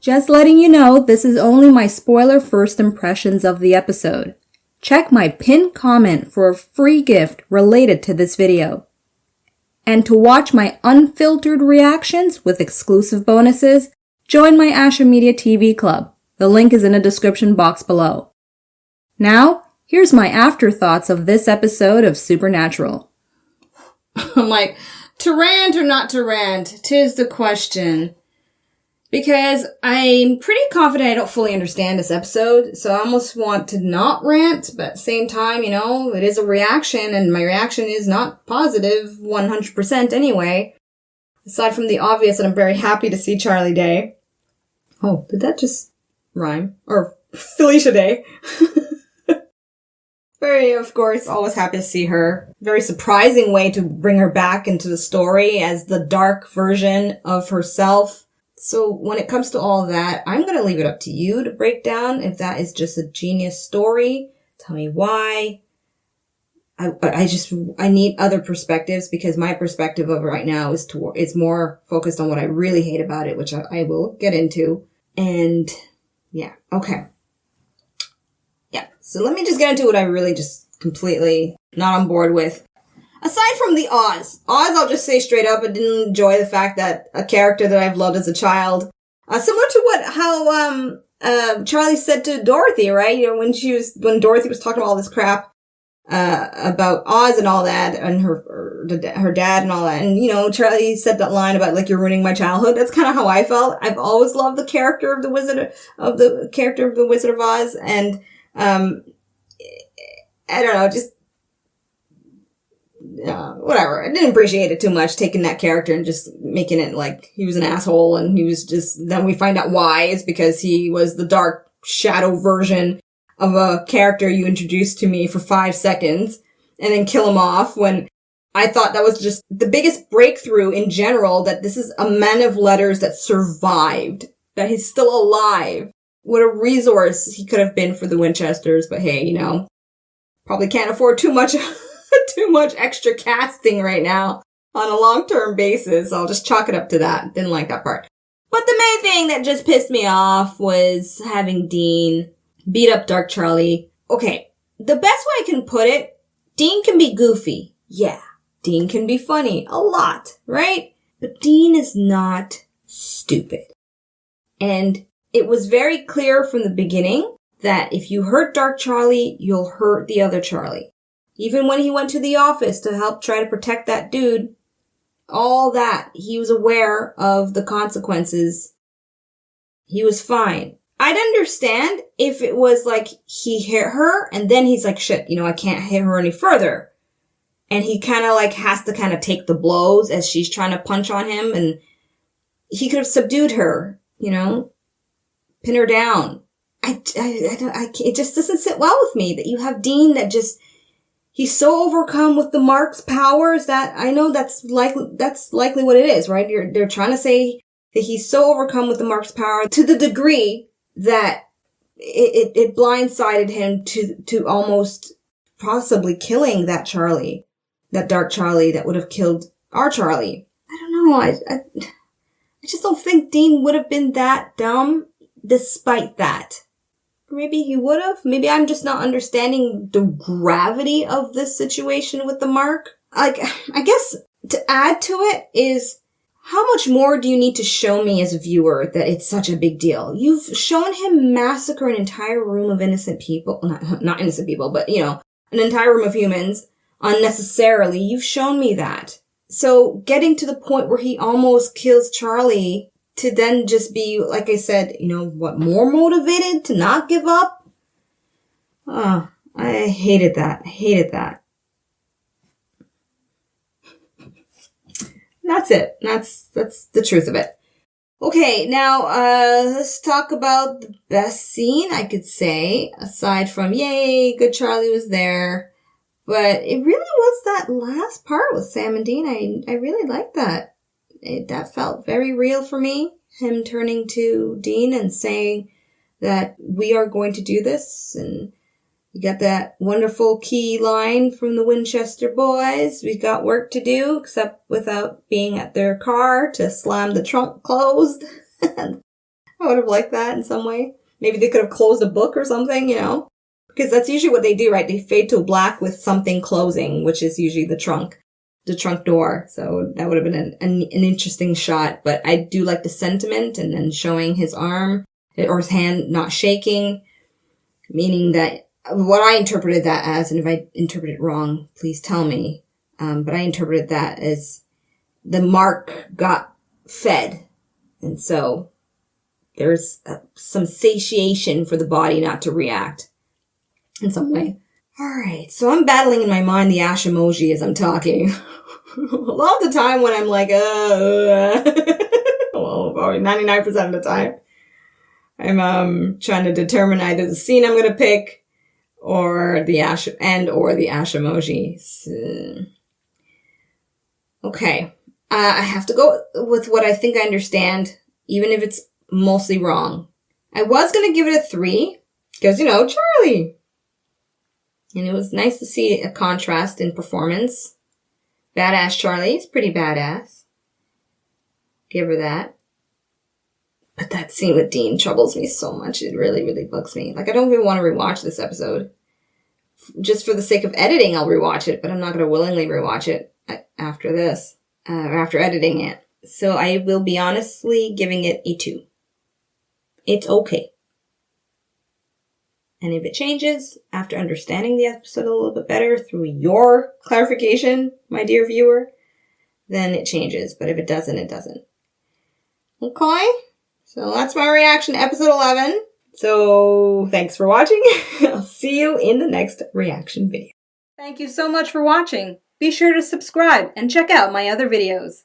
Just letting you know, this is only my spoiler first impressions of the episode. Check my pinned comment for a free gift related to this video. And to watch my unfiltered reactions with exclusive bonuses, join my Asha Media TV Club. The link is in the description box below. Now, here's my afterthoughts of this episode of Supernatural. I'm like, to rant or not to rant? 'Tis the question. Because I'm pretty confident I don't fully understand this episode, so I almost want to not rant, but at the same time, it is a reaction, and my reaction is not positive 100% anyway. Aside from the obvious that I'm very happy to see Charlie Day. Oh, did that just rhyme? Or Felicia Day. Very, of course, always happy to see her. Very surprising way to bring her back into the story as the dark version of herself. So when it comes to all of that, I'm going to leave it up to you to break down if that is just a genius story. Tell me why. I need other perspectives because my perspective of it right now is more focused on what I really hate about it, which I will get into. And yeah, okay. Yeah, so let me just get into what I really just completely not on board with. Aside from the Oz, I'll just say straight up, I didn't enjoy the fact that a character that I've loved as a child, similar to how Charlie said to Dorothy, right? When Dorothy was talking all this crap, about Oz and all that, and her dad and all that, and Charlie said that line about like, you're ruining my childhood. That's kind of how I felt. I've always loved the character of the Wizard of Oz, and, I don't know, just, whatever. I didn't appreciate it too much, taking that character and just making it like he was an asshole, and he was just, then we find out why. It's because he was the dark shadow version of a character you introduced to me for 5 seconds, and then kill him off, when I thought that was just the biggest breakthrough in general, that this is a man of letters that survived, that he's still alive. What a resource he could have been for the Winchesters, but hey, probably can't afford too much extra casting right now on a long-term basis. I'll just chalk it up to that. Didn't like that part. But the main thing that just pissed me off was having Dean beat up Dark Charlie. Okay, the best way I can put it, Dean can be goofy. Yeah, Dean can be funny. A lot, right? But Dean is not stupid. And it was very clear from the beginning that if you hurt Dark Charlie, you'll hurt the other Charlie. Even when he went to the office to help try to protect that dude, all that, he was aware of the consequences. He was fine. I'd understand if it was like he hit her and then he's like, shit, I can't hit her any further. And he kind of like has to kind of take the blows as she's trying to punch on him, and he could have subdued her, pin her down. It just doesn't sit well with me that you have Dean that just, he's so overcome with the Mark's powers that I know that's likely what it is, right? They're trying to say that he's so overcome with the Mark's power to the degree that it blindsided him to almost possibly killing that Charlie, that Dark Charlie that would have killed our Charlie. I don't know. I just don't think Dean would have been that dumb despite that. Maybe he would have. Maybe I'm just not understanding the gravity of this situation with the Mark. Like, I guess to add to it is, how much more do you need to show me as a viewer that it's such a big deal? You've shown him massacre an entire room of innocent people. Not innocent people, but, an entire room of humans unnecessarily. You've shown me that. So getting to the point where he almost kills Charlie, to then just be, like I said, more motivated to not give up? I hated that. That's it. That's the truth of it. Okay, now, let's talk about the best scene, I could say, aside from, yay, good Charlie was there. But it really was that last part with Sam and Dean. I really liked that. That felt very real for me. Him turning to Dean and saying that we are going to do this. And you got that wonderful key line from the Winchester boys. We got work to do, except without being at their car to slam the trunk closed. I I would have liked that in some way. Maybe they could have closed a book or something, you know? Because that's usually what they do, right? They fade to black with something closing, which is usually the trunk door. So that would have been an interesting shot. But I do like the sentiment and then showing his arm or his hand not shaking, meaning that what I interpreted that as, and if I interpret it wrong, please tell me. But I interpreted that as the mark got fed. And so there's some satiation for the body not to react in some way. Alright, so I'm battling in my mind the Ashamoji as I'm talking. A lot of the time when I'm like, well, probably 99% of the time, I'm trying to determine either the scene I'm going to pick or the Ashamoji. So, okay. I have to go with what I think I understand, even if it's mostly wrong. I was going to give it a 3, because, Charlie. And it was nice to see a contrast in performance. Badass Charlie is pretty badass. Give her that. But that scene with Dean troubles me so much. It really, really bugs me. Like, I don't even want to rewatch this episode. Just for the sake of editing, I'll rewatch it, but I'm not going to willingly rewatch it after this. After editing it. So I will be honestly giving it a 2. It's okay. And if it changes after understanding the episode a little bit better through your clarification, my dear viewer, then it changes. But if it doesn't, it doesn't. Okay? So that's my reaction to episode 11. So thanks for watching. I'll see you in the next reaction video. Thank you so much for watching. Be sure to subscribe and check out my other videos.